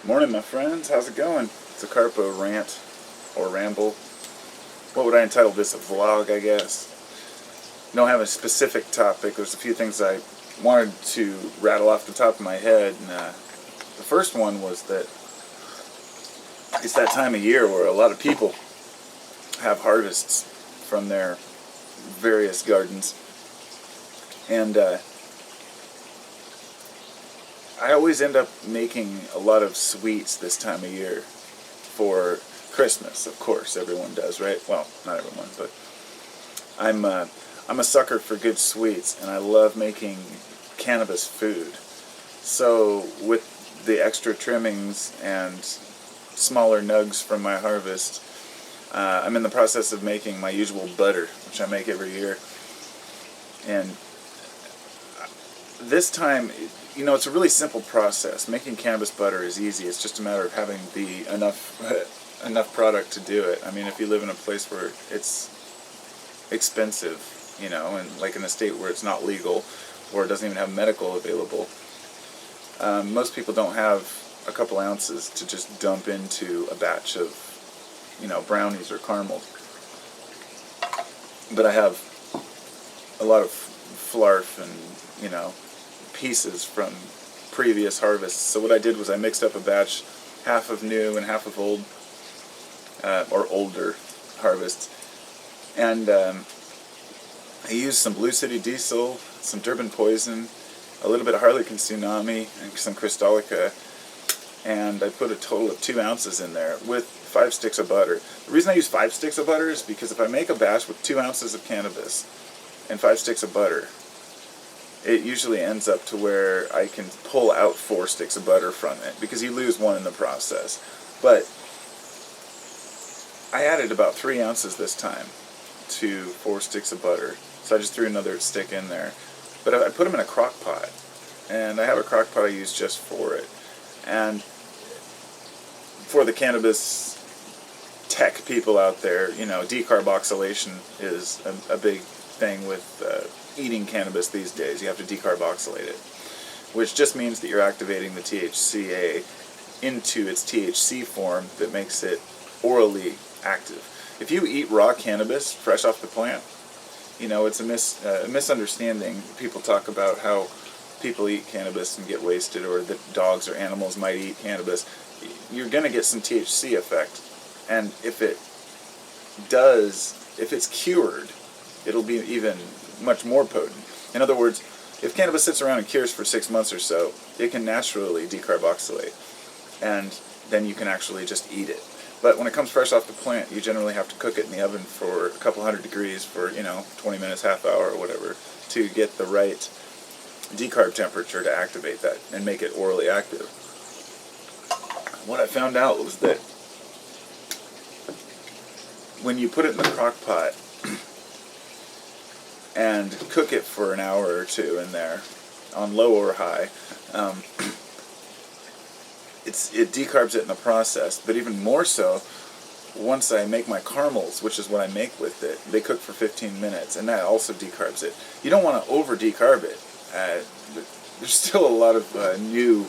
Morning, my friends. How's it going? It's a Carpo rant or ramble. What would I entitle this? A vlog, I guess. Don't have a specific topic. There's a few things I wanted to rattle off the top of my head. And the first one was that it's that time of year where a lot of people have harvests from their various gardens. And I always end up making a lot of sweets this time of year for Christmas. Of course, everyone does, right? Well, not everyone, but I'm a sucker for good sweets, and I love making cannabis food. So with the extra trimmings and smaller nugs from my harvest, I'm in the process of making my usual butter, which I make every year. And this time, it's a really simple process. Making cannabis butter is easy. It's just a matter of having the enough product to do it. I mean, if you live in a place where it's expensive, and like in a state where it's not legal or it doesn't even have medical available, most people don't have a couple ounces to just dump into a batch of, brownies or caramels. But I have a lot of flarf and, pieces from previous harvests. So what I did was I mixed up a batch, half of new and half of old, or older harvests. And I used some Blue City Diesel, some Durban Poison, a little bit of Harlequin Tsunami, and some Crystallica. And I put a total of 2 ounces in there with 5 sticks of butter. The reason I use 5 sticks of butter is because if I make a batch with 2 ounces of cannabis and 5 sticks of butter, it usually ends up to where I can pull out 4 sticks of butter from it, because you lose one in the process. But I added about 3 ounces this time to 4 sticks of butter, so I just threw another stick in there. But I put them in a crock pot, and I have a crock pot I use just for it. And for the cannabis tech people out there, decarboxylation is a big thing with eating cannabis these days. You have to decarboxylate it, which just means that you're activating the THCA into its THC form that makes it orally active. If you eat raw cannabis fresh off the plant, it's a misunderstanding. People talk about how people eat cannabis and get wasted, or that dogs or animals might eat cannabis. You're going to get some THC effect, and if it's cured, it'll be even much more potent. In other words, if cannabis sits around and cures for 6 months or so, it can naturally decarboxylate, and then you can actually just eat it. But when it comes fresh off the plant, you generally have to cook it in the oven for a couple hundred degrees for, 20 minutes, half hour, or whatever, to get the right decarb temperature to activate that and make it orally active. What I found out was that when you put it in the crock pot and cook it for an hour or two in there, on low or high, it decarbs it in the process. But even more so, once I make my caramels, which is what I make with it, they cook for 15 minutes, and that also decarbs it. You don't want to over-decarb it. There's still a lot of new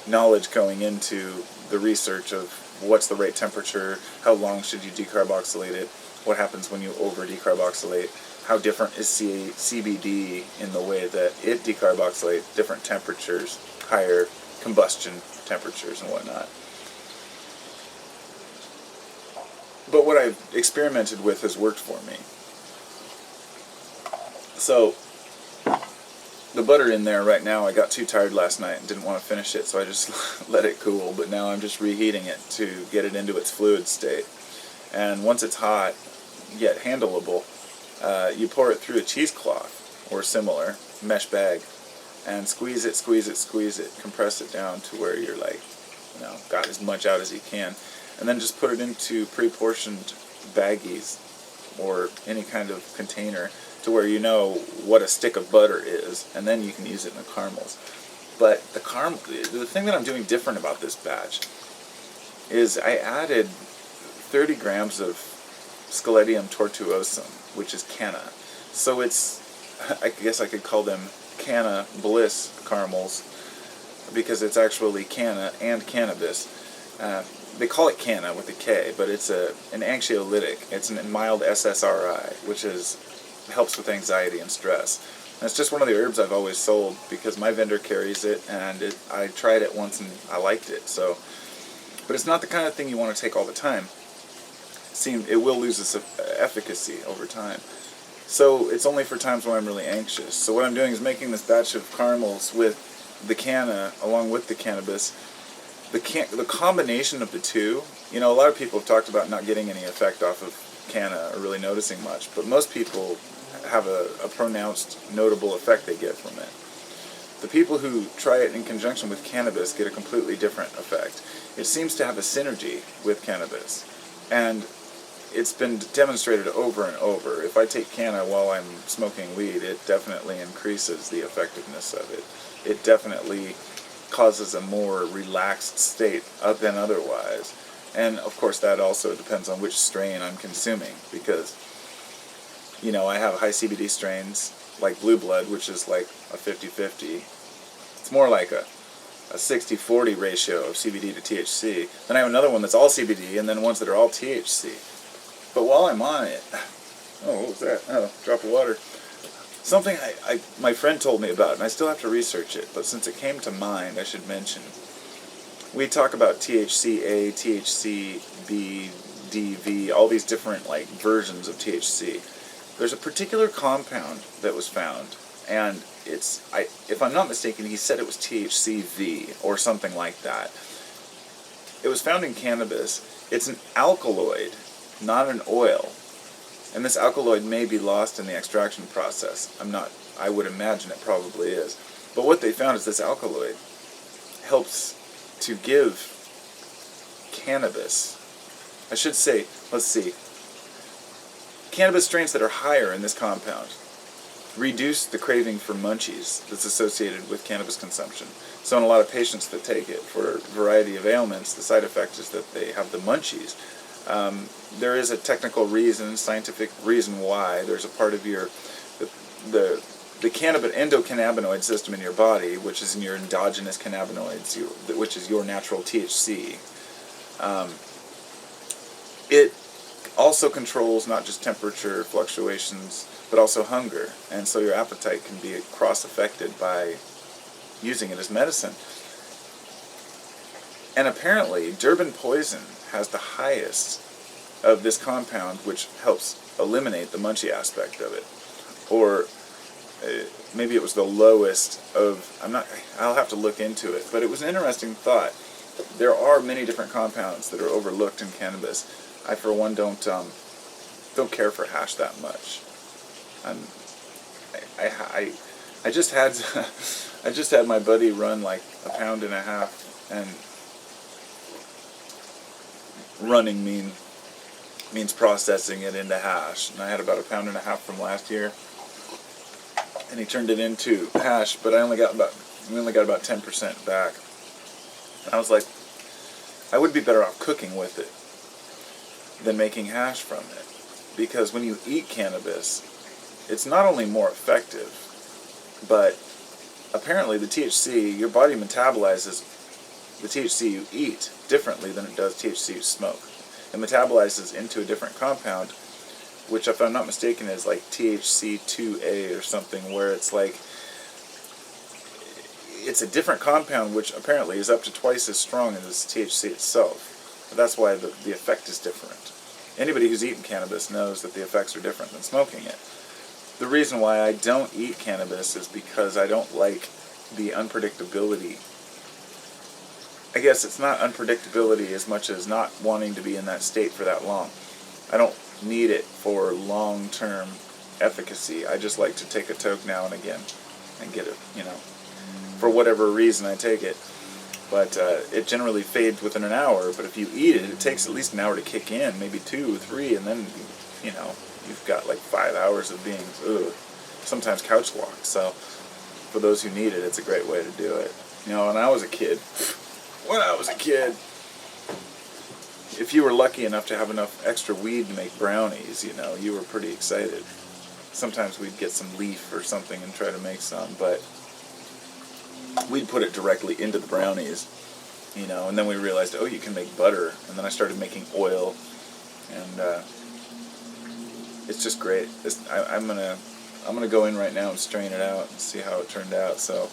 knowledge going into the research of what's the right temperature, how long should you decarboxylate it, what happens when you over-decarboxylate, how different is CBD in the way that it decarboxylates, different temperatures, higher combustion temperatures and whatnot. But what I've experimented with has worked for me. So the butter in there right now, I got too tired last night and didn't want to finish it, so I just let it cool. But now I'm just reheating it to get it into its fluid state. And once it's hot, yet handleable, you pour it through a cheesecloth or similar mesh bag and squeeze it, compress it down to where you're got as much out as you can. And then just put it into pre-portioned baggies or any kind of container to where you know what a stick of butter is, and then you can use it in the caramels. But the thing that I'm doing different about this batch is I added 30 grams of Scaledium tortuosum, which is canna. So it's, I guess I could call them Canna Bliss caramels, because it's actually canna and cannabis. They call it canna with a K, but it's an anxiolytic. It's a mild SSRI, which helps with anxiety and stress. And it's just one of the herbs I've always sold because my vendor carries it, and I tried it once and I liked it. So, but it's not the kind of thing you want to take all the time. It will lose its efficacy over time. So it's only for times when I'm really anxious. So what I'm doing is making this batch of caramels with the canna along with the cannabis. The combination of the two, a lot of people have talked about not getting any effect off of canna or really noticing much, but most people have a pronounced, notable effect they get from it. The people who try it in conjunction with cannabis get a completely different effect. It seems to have a synergy with cannabis, and it's been demonstrated over and over. If I take canna while I'm smoking weed, it definitely increases the effectiveness of it. It definitely causes a more relaxed state than otherwise. And of course that also depends on which strain I'm consuming, because I have high CBD strains like Blue Blood, which is like a 50-50. It's more like a 60-40 ratio of CBD to THC. Then I have another one that's all CBD, and then ones that are all THC. But while I'm on it, what was that? Oh, drop of water. Something my friend told me about, and I still have to research it, but since it came to mind, I should mention. We talk about THC-A, THC-B, DV, all these different versions of THC. There's a particular compound that was found, and if I'm not mistaken, he said it was THCV or something like that. It was found in cannabis. It's an alkaloid, not an oil. And this alkaloid may be lost in the extraction process. I would imagine it probably is. But what they found is this alkaloid helps to give cannabis. I should say, let's see. Cannabis strains that are higher in this compound reduce the craving for munchies that's associated with cannabis consumption. So in a lot of patients that take it for a variety of ailments, the side effect is that they have the munchies. There is a technical reason, scientific reason why. There's a part of the endocannabinoid system in your body, which is in your endogenous cannabinoids, which is your natural THC. It also controls not just temperature fluctuations, but also hunger. And so your appetite can be cross-affected by using it as medicine. And apparently, Durban poison has the highest of this compound, which helps eliminate the munchie aspect of it. Or maybe it was the lowest of, I'll have to look into it, but it was an interesting thought. There are many different compounds that are overlooked in cannabis. I, for one, don't care for hash that much. I just had my buddy run like 1.5 pounds, and running means processing it into hash. And I had about 1.5 pounds from last year, and he turned it into hash, but we only got about 10% back. And I was like, I would be better off cooking with it than making hash from it, because when you eat cannabis, it's not only more effective, but apparently the THC, your body metabolizes the THC you eat differently than it does THC you smoke. It metabolizes into a different compound, which, if I'm not mistaken, is like THC2A or something, where it's a different compound, which apparently is up to twice as strong as THC itself. That's why the effect is different. Anybody who's eaten cannabis knows that the effects are different than smoking it. The reason why I don't eat cannabis is because I don't like the unpredictability. I guess it's not unpredictability as much as not wanting to be in that state for that long. I don't need it for long-term efficacy. I just like to take a toke now and again and get it, for whatever reason I take it. But it generally fades within an hour. But if you eat it, it takes at least an hour to kick in, maybe 2 or 3, and then, you've got like 5 hours of being, sometimes couch walk. So for those who need it, it's a great way to do it. When I was a kid, if you were lucky enough to have enough extra weed to make brownies, you were pretty excited. Sometimes we'd get some leaf or something and try to make some, but we'd put it directly into the brownies, you know, and then we realized, oh, you can make butter, and then I started making oil, and it's just great. I'm gonna go in right now and strain it out and see how it turned out. So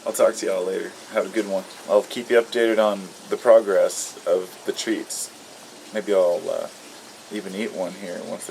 I'll talk to y'all later. Have a good one. I'll keep you updated on the progress of the treats. Maybe I'll even eat one here once they're